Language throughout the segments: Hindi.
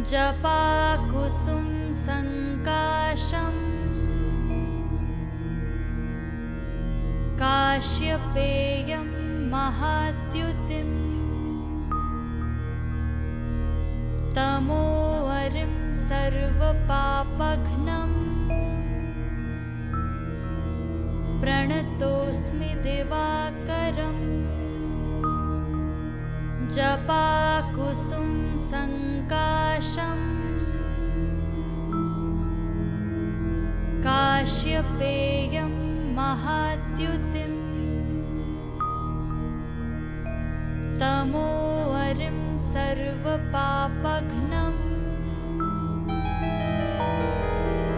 जपाकुसुम संकाशम काश्यपेयं महाद्युतिम् तमोवरिं सर्वपापघ्नं प्रणतोऽस्मि दिवाकरम् जपाकुसुम संकाशम काश्यपेयं महाद्युतिम् तमोवरिं सर्वपापघ्नं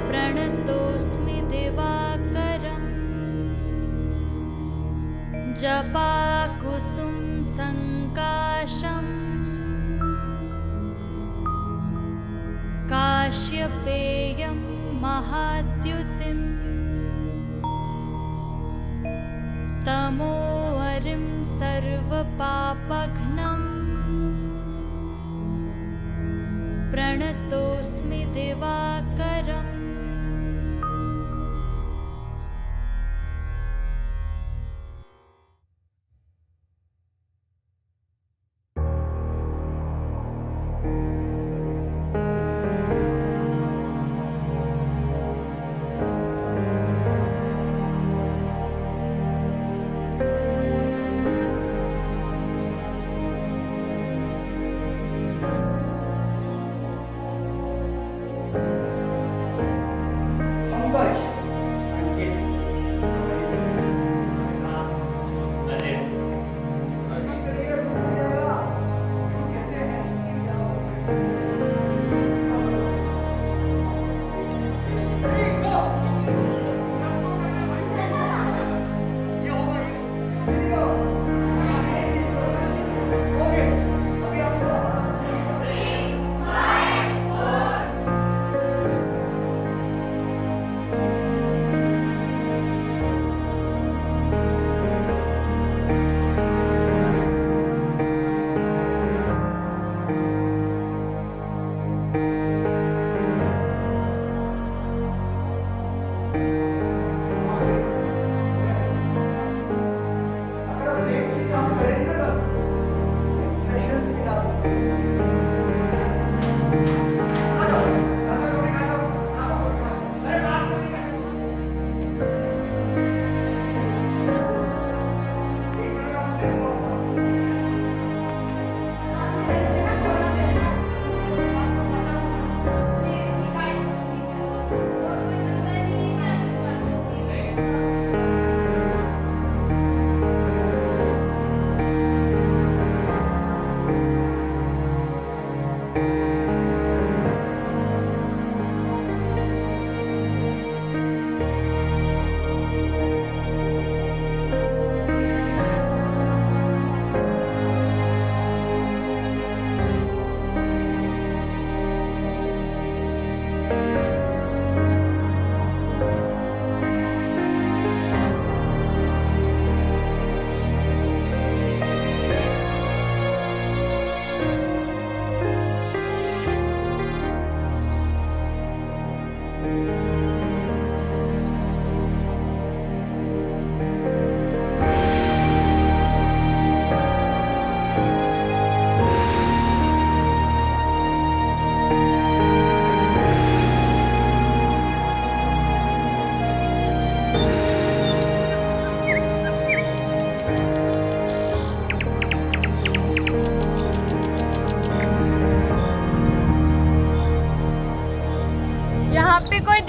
प्रणतोऽस्मि दिवाकरम् जपाकुसुम संकाशम काश्यपेयं महाद्युतिम् तमोवरिं सर्वपापघ्नं प्रणतोऽस्मि दिवाकरम्।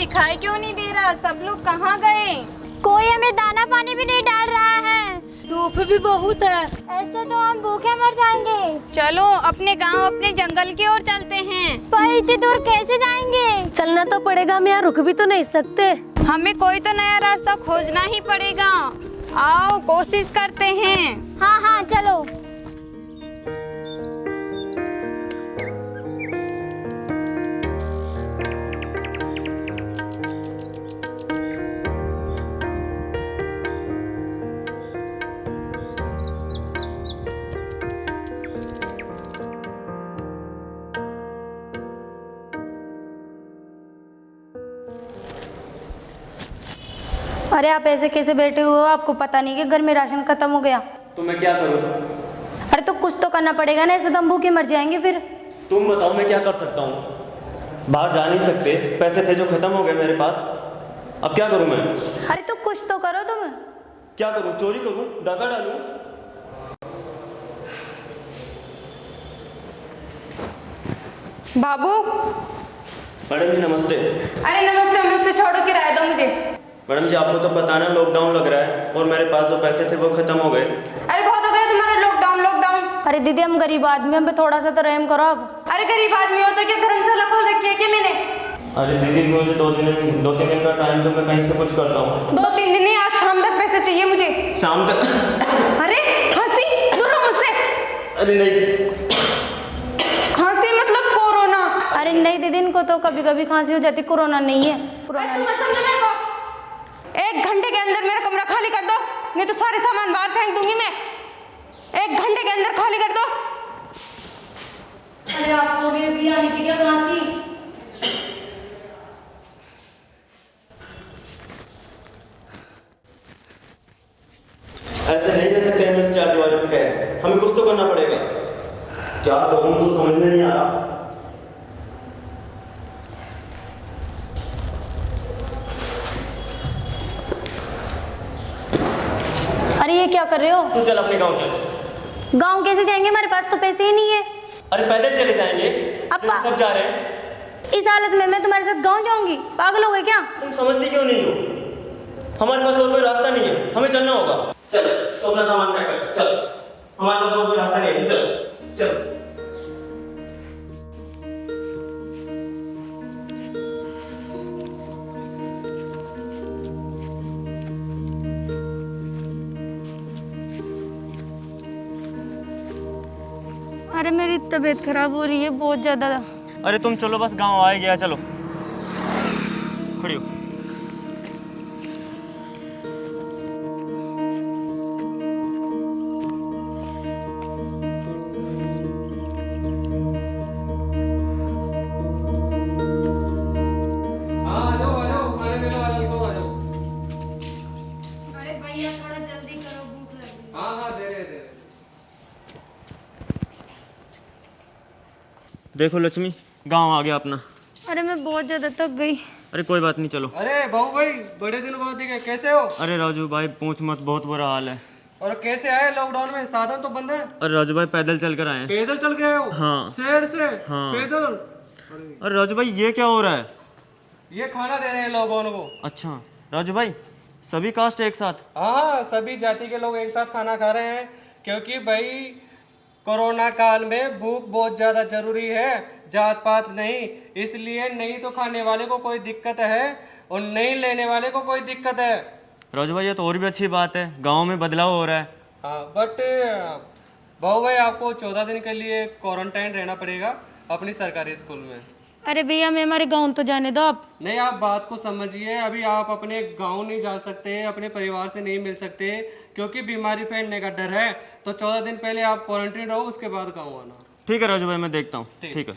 दिखाई क्यों नहीं दे रहा? सब लोग कहाँ गए? कोई हमें दाना पानी भी नहीं डाल रहा है। धूप भी बहुत है। ऐसे तो हम भूखे मर जाएंगे। चलो अपने गांव अपने जंगल की ओर चलते हैं। पर इतनी दूर कैसे जाएंगे? चलना तो पड़ेगा, हम यहाँ रुक भी तो नहीं सकते। हमें कोई तो नया रास्ता खोजना ही पड़ेगा। आओ कोशिश करते हैं। हाँ हाँ चलो। अरे आप ऐसे कैसे बैठे हुए हो? आपको पता नहीं कि घर में राशन खत्म हो गया? तो मैं क्या करूँ? अरे तो कुछ तो करना पड़ेगा ना, ऐसे तो हम भूखे मर जाएंगे फिर। तुम बताओ मैं क्या कर सकता हूँ? बाहर जा नहीं सकते, पैसे थे जो खत्म हो गए मेरे पास, अब क्या करूँ मैं? अरे तो कुछ तो करो तुम। क्या करूँ? चोरी करूँ? डाका डालूँ? बाबू। मैडम जी नमस्ते। अरे नमस्ते नमस्ते, छोड़ो, किराया दो मुझे। मैडम जी आपको तो पता ना लॉकडाउन लग रहा है और मेरे पास जो पैसे थे वो खत्म हो गए। अरे बहुत हो गया तुम्हारा लॉकडाउन लॉकडाउन। अरे दीदी हम गरीब आदमी, हम पे थोड़ा सा तो रहम करो आप। अरे गरीब आदमी हो तो क्या धर्मशाला खोल रखी है क्या मैंने? अरे दीदी मुझे 2-3 दिन का टाइम दो, मैं कहीं से कुछ करता हूँ। 2-3 दिन नहीं, आज शाम तक पैसे चाहिए मुझे। शाम तक? अरे खांसी, दूर रहो मुझसे। अरे नहीं। खांसी मतलब कोरोना। अरे नहीं दीदी, इनको तो कभी कभी खांसी हो जाती, कोरोना नहीं है। अरे तुम मत समझो मेरे को। 1 घंटे के अंदर मेरा कमरा खाली कर दो, नहीं तो सारे सामान बाहर फेंक दूंगी मैं। 1 घंटे के अंदर खाली कर दो। अरे आपको भी आनी थी क्या खांसी? ऐसे नहीं रह सकते हम इस 4 दीवारों में कैद, हमें कुछ तो करना पड़ेगा। क्या करूँ तो समझ में नहीं आ रहा। अरे ये क्या कर रहे हो? तू चल अपने गांव चल। गांव कैसे जाएंगे? हमारे पास तो पैसे ही नहीं है। अरे पैदल चले जाएंगे, अब जैसे सब जा रहे हैं। इस हालत में मैं तुम्हारे साथ गांव जाऊंगी? पागल हो गए क्या? तुम समझती क्यों नहीं हो? हमारे पास और कोई रास्ता नहीं है, हमें चलना होगा। चल तो अपना सामान पैक कर, चल। हमारे पास और कोई रास्ता नहीं है, चल चल। अरे मेरी तबीयत खराब हो रही है बहुत ज्यादा। अरे तुम चलो, बस गांव आ गया, चलो खड़ी हो। अरे भैया थोड़ा जल्दी करो, भूख लगी। हाँ दे रहे। देखो लक्ष्मी, गांव आ गया अपना। अरे मैं बहुत ज्यादा थक गई। अरे कोई बात नहीं, चलो। अरे बहू भाई, बड़े दिन बाद दिखे, कैसे हो? अरे राजू भाई पूछ मत, बहुत बुरा हाल है। और कैसे आए लॉकडाउन में? साधन तो बंद है। अरे राजू भाई पैदल चल कर आए हैं। पैदल चल के आए हो? हाँ। शहर से? हाँ। पैदल? अरे राजू भाई ये क्या हो रहा है? ये खाना दे रहे हैं लोगों को। अच्छा राजू भाई, सभी कास्ट एक साथ? हाँ, सभी जाति के लोग एक साथ खाना खा रहे हैं, क्योंकि भाई कोरोना काल में भूख बहुत ज्यादा जरूरी है, जात पात नहीं। इसलिए नहीं तो खाने वाले को कोई दिक्कत है और नहीं लेने वाले को कोई दिक्कत है। राजू भाई ये तो और भी अच्छी बात है, गांव में बदलाव हो रहा है। हाँ, बट भाऊ भाई आपको 14 दिन के लिए क्वारंटाइन रहना पड़ेगा अपनी सरकारी स्कूल में। अरे भैया मैं हमारे गांव तो जाने दो आप। नहीं, आप बात को समझिए। अभी आप अपने गांव नहीं जा सकते, अपने परिवार से नहीं मिल सकते, क्योंकि बीमारी फैलने का डर है। तो 14 दिन पहले आप क्वारंटीन रहो, उसके बाद गाँव आना। ठीक है राजू भाई, मैं देखता हूँ। ठीक है।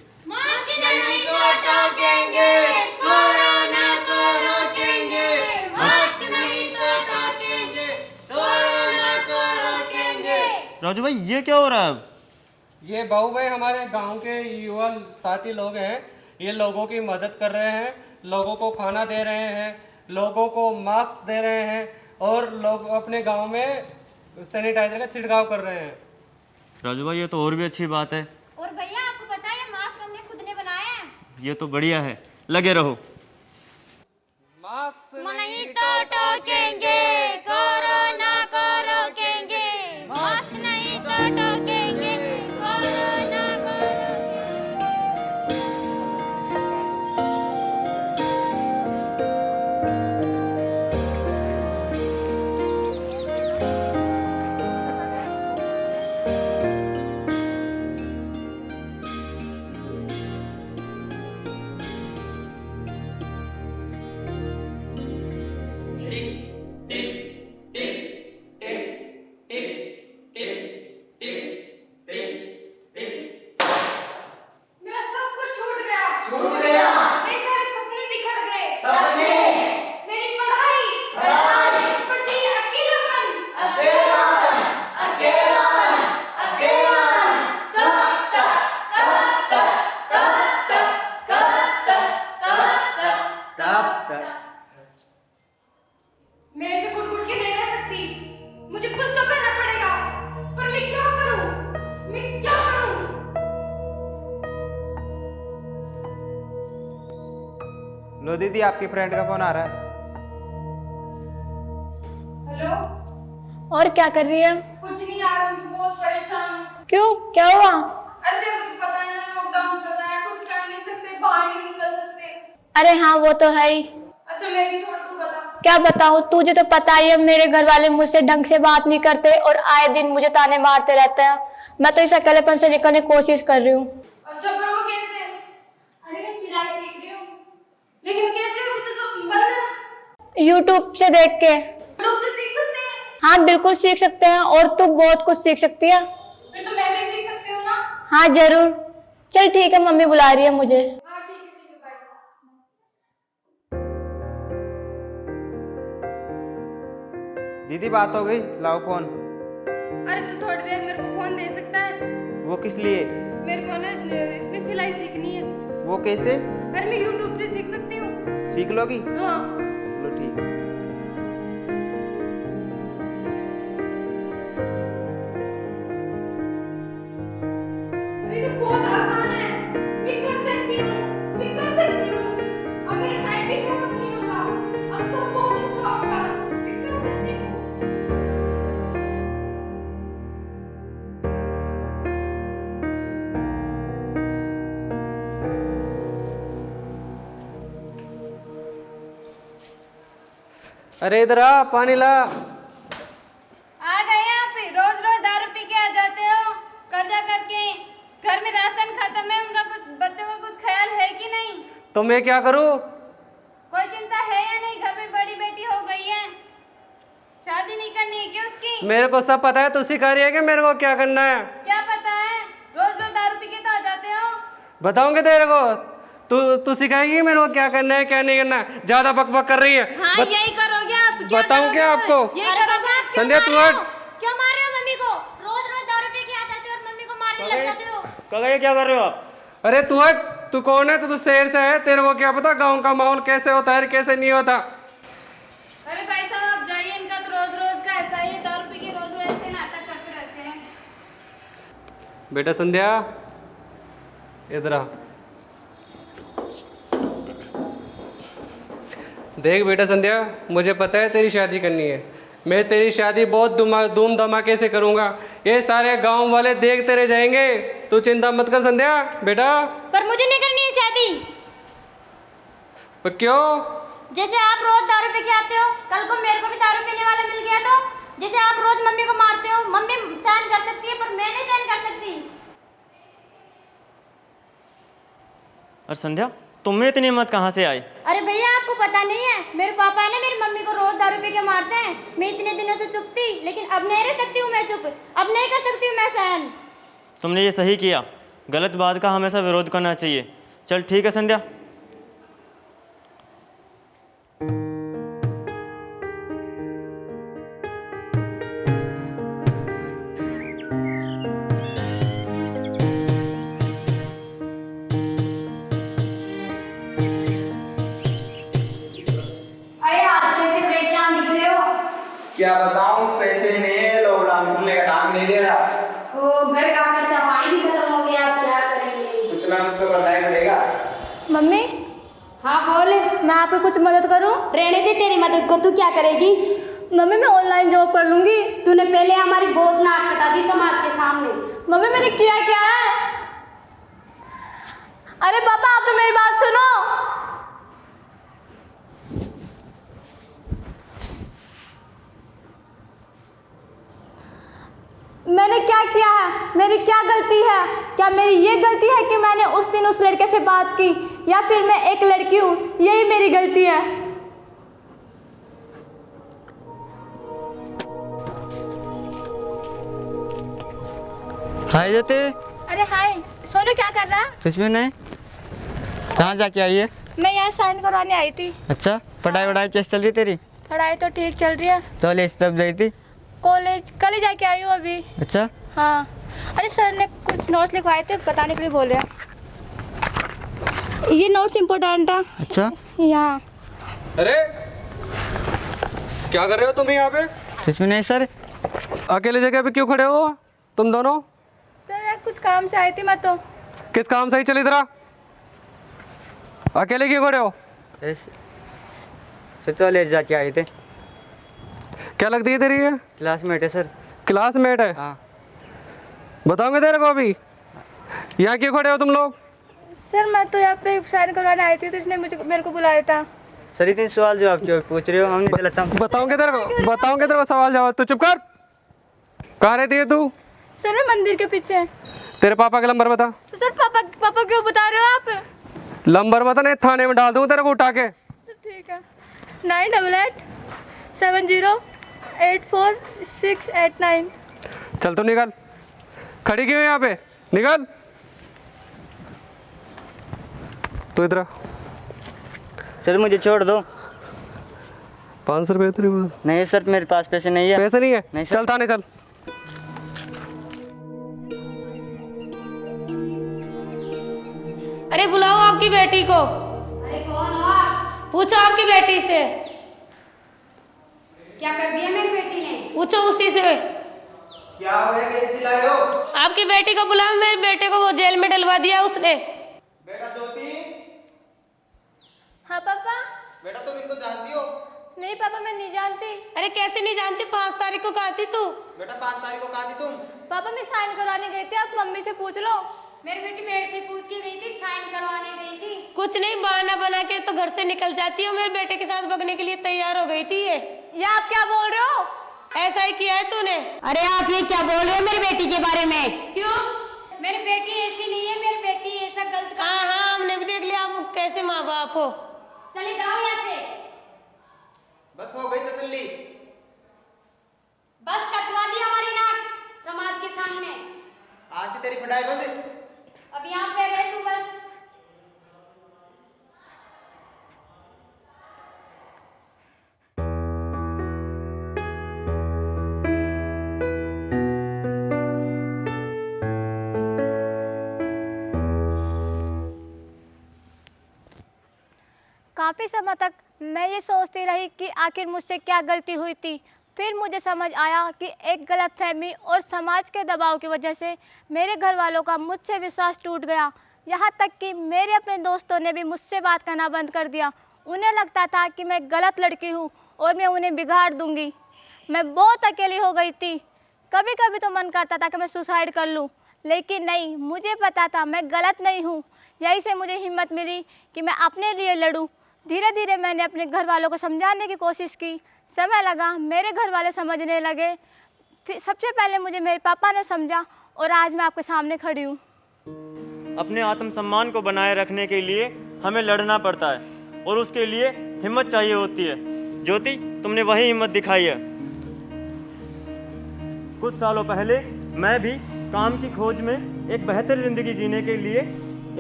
राजू भाई ये क्या हो रहा है अब? ये बाबू भाई हमारे गांव के युवा साथी लोग हैं, ये लोगों की मदद कर रहे हैं, लोगों को खाना दे रहे हैं, लोगों को मास्क दे रहे हैं और लोग अपने गांव में सैनिटाइजर का छिड़काव कर रहे हैं। राजू भाई ये तो और भी अच्छी बात है। और भैया आपको पता है ये मास्क हमने खुद ने बनाया है। ये तो बढ़िया है, लगे रहो। मास्क नहीं तो टोकेंगे, कोरोना को रोकेंगे। मास्क नहीं तो टोकेंगे, कोरोना को रोकेंगे। लो दीदी, आपकी फ्रेंड का फोन आ रहा है। हेलो। और क्या कर रही है? कुछ नहीं यार, मैं बहुत परेशान हूँ। क्यों, क्या हुआ? अरे तेरे को तो पता है ना, लॉकडाउन चल रहा है, कुछ कर नहीं सकते, बाहर नहीं निकल सकते। अरे हाँ, वो तो है ही। अच्छा मेरी छोड़, तू बता। क्या बताऊँ, तुझे तो पता ही है मेरे घर वाले मुझसे ढंग से बात नहीं करते और आए दिन मुझे ताने मारते रहते हैं। मैं तो इस अकेलेपन से निकलने की कोशिश कर रही हूँ। अच्छा पर वो कैसे? अरे मैं सिलाई सीख रही हूँ। लेकिन कैसे? वो तो सब बंद है। यूट्यूब से देख के। यूट्यूब से सीख सकते हैं? हाँ बिल्कुल सीख सकते हैं, और तू बहुत कुछ सीख सकती है। फिर तो मैं भी सीख सकती हूँ ना? हाँ जरूर। चल ठीक है, मम्मी बुला रही है मुझे। हाँ ठीक है बाय। दीदी बात हो गई, लाओ फोन। अरे तू थोड़ी देर मेरे को फोन दे सकता है? वो किस लिए? मेरे को ना इसमें सिलाई सीखनी है। वो कैसे? अरे मैं यूट्यूब से सीख सकती हूँ। सीख लोगी? हाँ। चलो ठीक है। अरे ये तो बहुत आसान है, मैं कर सकती हूँ, मैं कर सकती हूँ। अब मेरा टाइम भी खराब नहीं होगा, अब सब बहुत अच्छा होगा, मैं कर सकती हूँ। अरे इधर आ, पानी ला। आ गए आप, रोज रोज दारू पी के आ जाते हो कर्जा करके। घर में राशन खत्म है, उनका कुछ बच्चों का कुछ ख्याल है कि नहीं? तो मैं क्या करूँ? कोई चिंता है या नहीं? घर में बड़ी बेटी हो गई है, शादी नहीं करनी है क्या उसकी? मेरे को सब पता है, तू सिखा रही है कि मेरे को क्या करना है? क्या पता है? रोज रोज दारू पी के तो आ जाते हो। बताऊंगे तेरे को। तू सिखाएगी मेरे को क्या करना है क्या नहीं करना है। ज्यादा बकबक कर रही है। हाँ यही करोगे आप? बताऊं क्या आपको? यही करोगे आप? संध्या तू हट। क्यों मार रहे हो मम्मी को? रोज रोज दारू पी के आ जाते हो और मम्मी को मारने लग जाते हो। काका ये क्या कर रहे हो आप? अरे तू हट। तू कौन है? तू शहर से है, तेरे को क्या पता गांव का माहौल कैसे होता है कैसे नहीं होता। अरे भाई साहब आप जाइए, इनका तो रोज रोज का ऐसा ही, दारू पी के रोज रोज ऐसे नाटक करते रहते हैं। बेटा संध्या इधर आ। देख बेटा संध्या, मुझे पता है तेरी शादी करनी है। मैं तेरी शादी बहुत धूम धमाके से करूंगा। ये सारे गांव वाले देखते रह जाएंगे। तू चिंता मत कर संध्या बेटा। पर मुझे नहीं करनी है शादी। पर क्यों? जैसे आप रोज दारू पी के आते हो, कल को मेरे को भी दारू पीने वाला मिल गया तो? जैसे आप रोज मम्मी को मारते हो, मम्मी सहन कर सकती है पर मैं नहीं सहन कर सकती। और संध्या तुम्हें इतनी हिम्मत कहाँ से आई? अरे भैया आपको पता नहीं है, मेरे पापा है ना मेरी मम्मी को रोज दारू पी के मारते हैं। मैं इतने दिनों से चुप थी, लेकिन अब नहीं रह सकती हूँ मैं चुप। अब नहीं कर सकती हूँ मैं सहन। तुमने ये सही किया, गलत बात का हमेशा विरोध करना चाहिए। चल ठीक है संध्या। क्या बताऊं, पैसे नहीं है, लॉकडाउन खुलने का नाम नहीं दे रहा। ओ घर का खर्चा पानी भी खत्म हो गया, आप क्या करेंगे? कुछ ना कुछ तो करना ही पड़ेगा। मम्मी। हाँ बोल। मैं आपकी कुछ मदद करूं? रहने दे तेरी मदद को, तू क्या करेगी? मम्मी मैं ऑनलाइन जॉब कर लूंगी। तूने पहले हमारी बहुत नाक कटा दी समाज के सामने। मम्मी मैंने किया क्या है? अरे पापा आप तो मेरी बात सुनो। मैंने क्या किया है? मेरी क्या गलती है? क्या मेरी ये गलती है कि मैंने उस दिन उस लड़के से बात की, या फिर मैं एक लड़की हूँ, यही मेरी गलती है? हाय जते। अरे हाय सोनू, क्या कर रहा है? कुछ भी नहीं। कहाँ जाके आई है? मैं यहाँ साइन करवाने आई थी। अच्छा, पढ़ाई वढ़ाई कैसे चल रही तेरी? पढ़ाई तो ठीक चल रही है। कॉलेज तब गई थी? कॉलेज कल ही जाके आई हूँ अभी। अच्छा। हाँ। अरे सर ने कुछ नोट्स लिखवाए थे, बताने के लिए बोले। ये नोट्स इम्पोर्टेंट है। अच्छा। यहाँ। अरे क्या कर रहे हो तुम यहाँ पे? कुछ भी नहीं सर। अकेले जगह पे क्यों खड़े हो तुम दोनों? सर यार कुछ काम से आई थी मैं तो। किस काम से ही? चल इधर आ। अकेले क्यों खड़े हो? सर कॉलेज जाके आए थे। क्या लगती है तेरी ये? क्लासमेट है सर। क्लासमेट है? हाँ। बताओगे तेरे को अभी? यहाँ क्यों खड़े हो तुम लोग? सर मैं तो यहाँ पे साइन करवाने आई थी तो इसने मुझे मेरे को बुलाया था। सर इतने सवाल जवाब क्यों पूछ रहे हो? हमने गलत था। बताओगे तेरे को सवाल जवाब। तू चुप कर। कहाँ रहती है तू? सर मैं मंदिर के पीछे। तेरे पापा का नंबर बता। तो सर पापा क्यों बता रहे हो आप? नंबर बता, नहीं थाने में डाल दूँ तेरे को उठा के। तो ठीक है 9887084689। चल तू निकल। खड़ी क्यों है यहाँ पे? निकल। तू इधर आ। सर मुझे छोड़ दो। 500 रुपये तेरे पास? नहीं सर मेरे पास पैसे नहीं है। पैसे नहीं है? नहीं सर। चल थाने चल। अरे बुलाओ आपकी बेटी को। अरे कौन हो आप? पूछो आपकी बेटी से। क्या कर दिया मेरी बेटी ने? पूछो उसी से। क्या हो गया, कैसे चिल्ला रहे हो? आपकी बेटी को बुलाओ। मेरे बेटे को वो जेल में डलवा दिया उसने। बेटा ज्योति, हाँ पापा। बेटा तुम इनको जानती हो? नहीं पापा मैं नहीं जानती। अरे कैसे नहीं जानती? 5 तारीख को कहा थी तू। बेटा 5 तारीख को कहा थी तुम? पापा मैं साइन करवाने गई थी, आप मम्मी से पूछ लो। मेरी बेटी मेरे से पूछ के गई थी, साइन करवाने गई थी। कुछ नहीं, बहाना बना के तो घर से निकल जाती हो। मेरे बेटे के साथ भगने के लिए तैयार हो गई थी ये। आप क्या बोल रहे हो? ऐसा ही किया है तूने। अरे आप ये क्या बोल रहे हो मेरी बेटी के बारे में? क्यों? मेरी बेटी ऐसी नहीं है, मेरी बेटी ऐसा गलत काम। हाँ हमने भी देख लिया आप कैसे माँ बाप हो। चले जाओ यहाँ से। बस हो गई तसल्ली? बस कटवा दी हमारी नाक समाज के सामने। आज से तेरी पिटाई बंद। अब यहाँ पे रह तू बस। काफ़ी समय तक मैं ये सोचती रही कि आखिर मुझसे क्या गलती हुई थी। फिर मुझे समझ आया कि एक गलतफहमी और समाज के दबाव की वजह से मेरे घर वालों का मुझसे विश्वास टूट गया। यहाँ तक कि मेरे अपने दोस्तों ने भी मुझसे बात करना बंद कर दिया। उन्हें लगता था कि मैं गलत लड़की हूँ और मैं उन्हें बिगाड़ दूँगी। मैं बहुत अकेली हो गई थी। कभी कभी तो मन करता था कि मैं सुसाइड कर लूँ, लेकिन नहीं, मुझे पता था मैं गलत नहीं हूँ। यही से मुझे हिम्मत मिली कि मैं अपने लिए लड़ूँ। धीरे धीरे मैंने अपने घर वालों को समझाने की कोशिश की। समय लगा, मेरे घर वाले समझने लगे। फिर सबसे पहले मुझे मेरे पापा ने समझा और आज मैं आपके सामने खड़ी हूँ। अपने आत्मसम्मान को बनाए रखने के लिए हमें लड़ना पड़ता है और उसके लिए हिम्मत चाहिए होती है। ज्योति, तुमने वही हिम्मत दिखाई है। कुछ सालों पहले मैं भी काम की खोज में एक बेहतर ज़िंदगी जीने के लिए,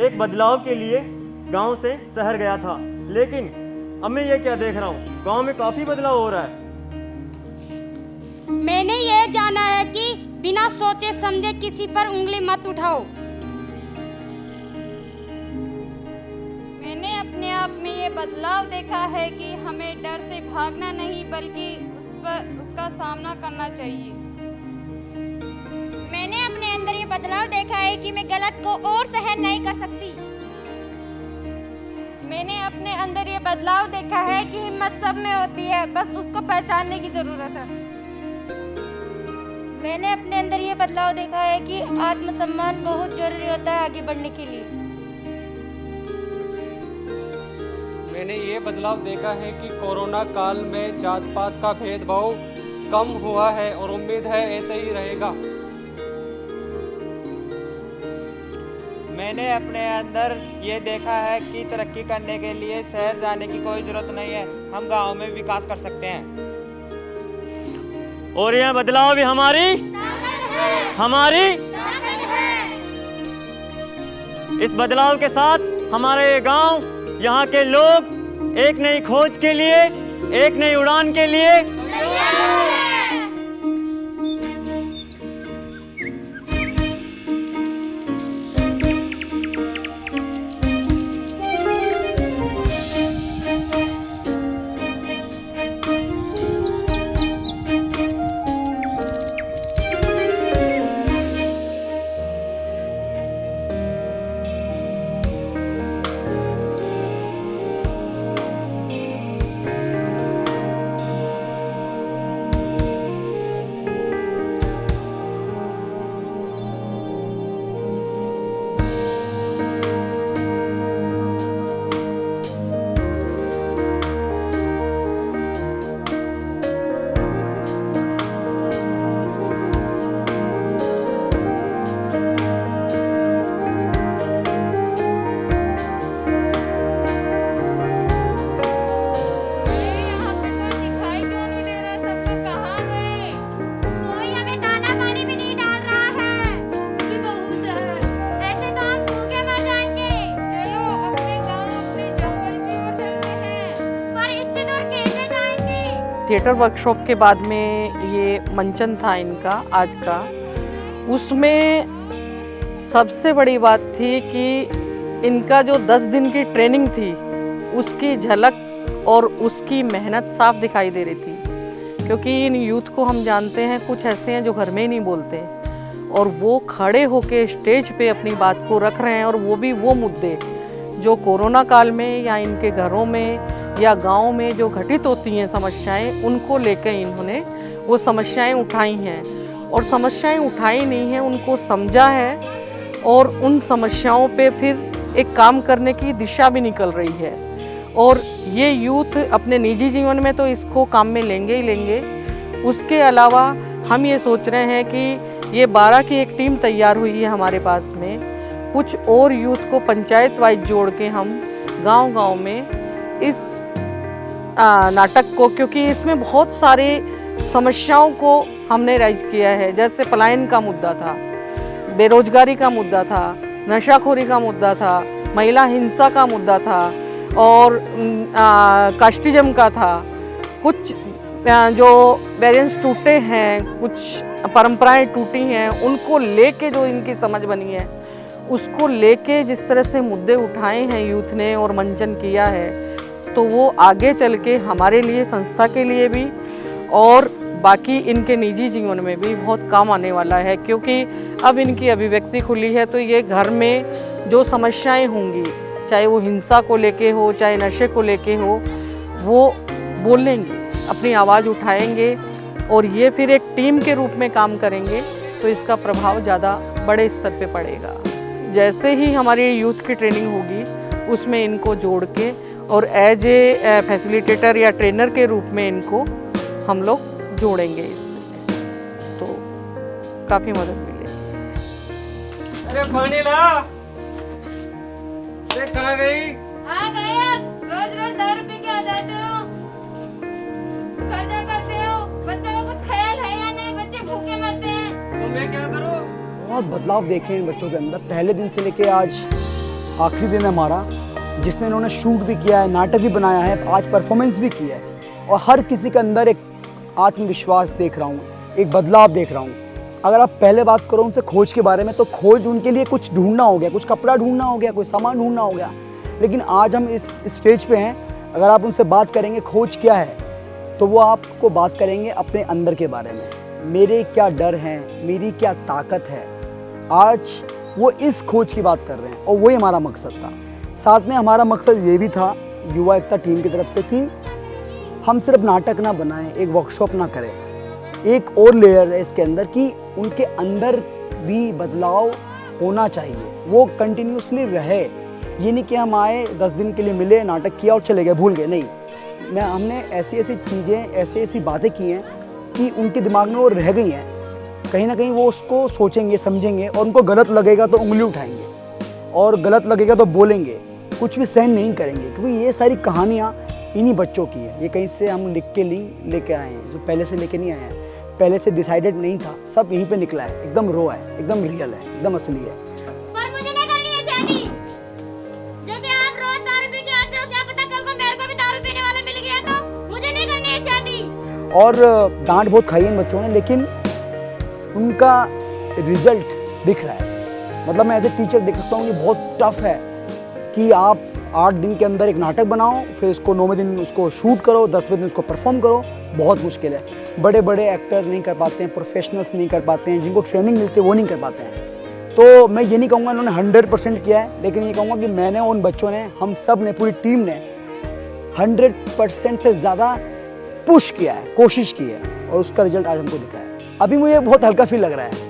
एक बदलाव के लिए गांव से शहर गया था। लेकिन अब मैं ये क्या देख रहा हूँ, गांव में काफ़ी बदलाव हो रहा है। मैंने ये जाना है कि बिना सोचे समझे किसी पर उंगली मत उठाओ। मैंने अपने आप में ये बदलाव देखा है कि हमें डर से भागना नहीं बल्कि उसका सामना करना चाहिए। मैंने अपने अंदर ये बदलाव देखा है कि मैं गलत को और सहन नहीं कर सकती। मैंने अपने अंदर ये बदलाव देखा है कि हिम्मत सब में होती है, बस उसको पहचानने की जरूरत है। मैंने अपने अंदर ये बदलाव देखा है कि आत्मसम्मान बहुत जरूरी होता है आगे बढ़ने के लिए। मैंने ये बदलाव देखा है कि कोरोना काल में जात पात का भेदभाव कम हुआ है और उम्मीद है ऐसे ही रहेगा। मैंने अपने अंदर ये देखा है कि तरक्की करने के लिए शहर जाने की कोई ज़रूरत नहीं है, हम गांव में विकास कर सकते हैं। और यह बदलाव भी हमारी इस बदलाव के साथ हमारे ये गांव, यहाँ के लोग एक नई खोज के लिए, एक नई उड़ान के लिए थिएटर वर्कशॉप के बाद में ये मंचन था इनका आज का, उसमें सबसे बड़ी बात थी कि इनका जो 10 दिन की ट्रेनिंग थी उसकी झलक और उसकी मेहनत साफ दिखाई दे रही थी। क्योंकि इन यूथ को हम जानते हैं कुछ ऐसे हैं जो घर में ही नहीं बोलते और वो खड़े होके स्टेज पे अपनी बात को रख रहे हैं, और वो भी वो मुद्दे जो कोरोना काल में या इनके घरों में या गांव में जो घटित होती हैं समस्याएं, उनको लेकर इन्होंने वो समस्याएं उठाई हैं। और समस्याएं उठाई नहीं हैं, उनको समझा है और उन समस्याओं पे फिर एक काम करने की दिशा भी निकल रही है। और ये यूथ अपने निजी जीवन में तो इसको काम में लेंगे ही लेंगे, उसके अलावा हम ये सोच रहे हैं कि ये 12 की एक टीम तैयार हुई है हमारे पास में, कुछ और यूथ को पंचायत वाइज जोड़ के हम गांव-गांव में इस नाटक को, क्योंकि इसमें बहुत सारे समस्याओं को हमने राइज किया है, जैसे पलायन का मुद्दा था, बेरोजगारी का मुद्दा था, नशाखोरी का मुद्दा था, महिला हिंसा का मुद्दा था और कास्टिज्म का था। कुछ जो बैलेंस टूटे हैं, कुछ परंपराएं टूटी हैं, उनको लेके जो इनकी समझ बनी है, उसको लेके जिस तरह से मुद्दे उठाए हैं यूथ ने और मंचन किया है, तो वो आगे चल के हमारे लिए, संस्था के लिए भी और बाकी इनके निजी जीवन में भी बहुत काम आने वाला है। क्योंकि अब इनकी अभिव्यक्ति खुली है तो ये घर में जो समस्याएं होंगी, चाहे वो हिंसा को लेके हो, चाहे नशे को लेके हो, वो बोलेंगे, अपनी आवाज़ उठाएंगे और ये फिर एक टीम के रूप में काम करेंगे तो इसका प्रभाव ज़्यादा बड़े स्तर पे पड़ेगा। जैसे ही हमारी यूथ की ट्रेनिंग होगी उसमें इनको जोड़ के और एज ए फैसिलिटेटर या ट्रेनर के रूप में इनको हम लोग जोड़ेंगे, इससे तो काफ़ी मदद मिलेगी। अरे पानी ला, देख कहाँ गई? आ गए आप, रोज रोज दारू पी के आ जाते हो, कर्जा करते हो, बच्चों का कुछ ख्याल है या नहीं? बच्चे भूखे मरते हैं। तो मैं क्या करूँ? बहुत बदलाव देखे इन बच्चों के अंदर, पहले दिन से लेके आज आखिरी दिन है हमारा, जिसमें इन्होंने शूट भी किया है, नाटक भी बनाया है, आज परफॉर्मेंस भी किया है और हर किसी के अंदर एक आत्मविश्वास देख रहा हूँ, एक बदलाव देख रहा हूँ। अगर आप पहले बात करो उनसे खोज के बारे में, तो खोज उनके लिए कुछ ढूंढना हो गया, कुछ कपड़ा ढूंढना हो गया, कोई सामान ढूंढना हो गया। लेकिन आज हम इस स्टेज पे हैं, अगर आप उनसे बात करेंगे खोज क्या है, तो वो आपको बात करेंगे अपने अंदर के बारे में, मेरे क्या डर हैं, मेरी क्या ताकत है। आज वो इस खोज की बात कर रहे हैं और वही हमारा मकसद था। साथ में हमारा मकसद ये भी था युवा एकता टीम की तरफ से कि हम सिर्फ नाटक ना बनाएं, एक वर्कशॉप ना करें, एक और लेयर है इसके अंदर कि उनके अंदर भी बदलाव होना चाहिए, वो कंटिन्यूसली रहे। ये नहीं कि हम आए 10 दिन के लिए मिले, नाटक किया और चले गए, भूल गए, नहीं। हमने ऐसी ऐसी चीज़ें, ऐसी बातें की हैं कि उनके दिमाग में वो रह गई हैं, कहीं ना कहीं वो उसको सोचेंगे, समझेंगे और उनको गलत लगेगा तो उंगली उठाएंगे और गलत लगेगा तो बोलेंगे, कुछ भी सहन नहीं करेंगे। क्योंकि ये सारी कहानियाँ इन्हीं बच्चों की है, ये कहीं से हम लिख के लेके आए हैं, जो पहले से लेके नहीं आए हैं, पहले से डिसाइडेड नहीं था, सब यहीं पे निकला है, एकदम रो है, एकदम रियल है, एकदम असली है। पर मुझे नहीं करनी है शादी। जैसे आप रोज दारू पी के आते हो, क्या पता कल को मेरे को भी दारू पीने वाला मिल गया तो मुझे नहीं करनी है शादी। और डांट बहुत खाई इन बच्चों ने, लेकिन उनका रिजल्ट दिख रहा है। मतलब मैं एज ए टीचर देख सकता हूँ, ये बहुत टफ है कि आप 8 दिन के अंदर एक नाटक बनाओ, फिर उसको 9वें दिन उसको शूट करो, 10वें दिन उसको परफॉर्म करो, बहुत मुश्किल है। बड़े बड़े एक्टर नहीं कर पाते हैं, प्रोफेशनल्स नहीं कर पाते हैं, जिनको ट्रेनिंग मिलती है वो नहीं कर पाते हैं। तो मैं ये नहीं कहूँगा इन्होंने 100% किया है, लेकिन ये कहूँगा कि मैंने, उन बच्चों ने, हम सब ने, पूरी टीम ने 100% से ज़्यादा पुश किया है, कोशिश की है और उसका रिजल्ट आज हमको दिखा है। अभी मुझे बहुत हल्का फील लग रहा है